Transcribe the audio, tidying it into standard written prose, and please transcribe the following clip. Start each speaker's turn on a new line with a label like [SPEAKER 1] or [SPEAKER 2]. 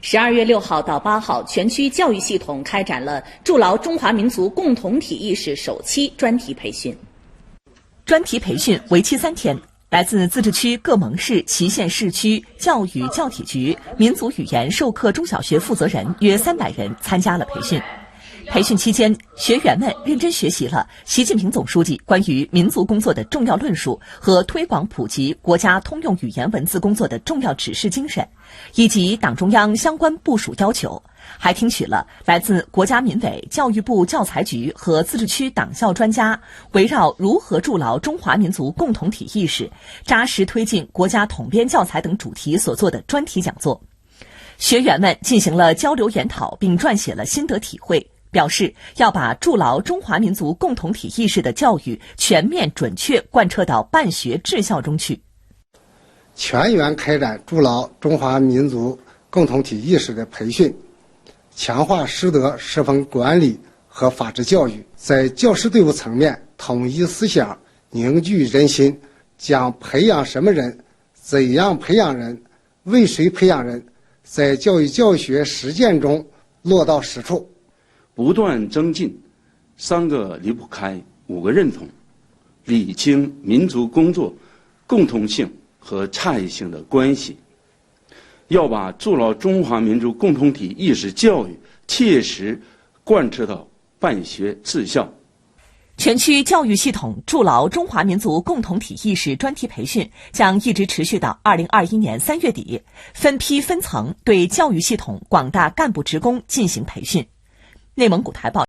[SPEAKER 1] 12月6号到8号，全区教育系统开展了筑牢中华民族共同体意识首期专题培训。
[SPEAKER 2] 专题培训为期3天，来自自治区各盟市、祁县市区教育教体局、民族语言授课中小学负责人约300人参加了培训。培训期间，学员们认真学习了习近平总书记关于民族工作的重要论述和推广普及国家通用语言文字工作的重要指示精神，以及党中央相关部署要求，还听取了来自国家民委、教育部教材局和自治区党校专家围绕如何筑牢中华民族共同体意识、扎实推进国家统编教材等主题所做的专题讲座。学员们进行了交流研讨，并撰写了心得体会，表示要把筑牢中华民族共同体意识的教育全面准确贯彻到办学治校中去。
[SPEAKER 3] 全员开展筑牢中华民族共同体意识的培训，强化师德师风管理和法治教育，在教师队伍层面统一思想，凝聚人心，将培养什么人、怎样培养人、为谁培养人，在教育教学实践中落到实处，
[SPEAKER 4] 不断增进3个离不开、5个认同，理清民族工作共同性和差异性的关系。要把筑牢中华民族共同体意识教育切实贯彻到办学治校。
[SPEAKER 2] 全区教育系统筑牢中华民族共同体意识专题培训将一直持续到2021年3月底，分批分层对教育系统广大干部职工进行培训。内蒙古台报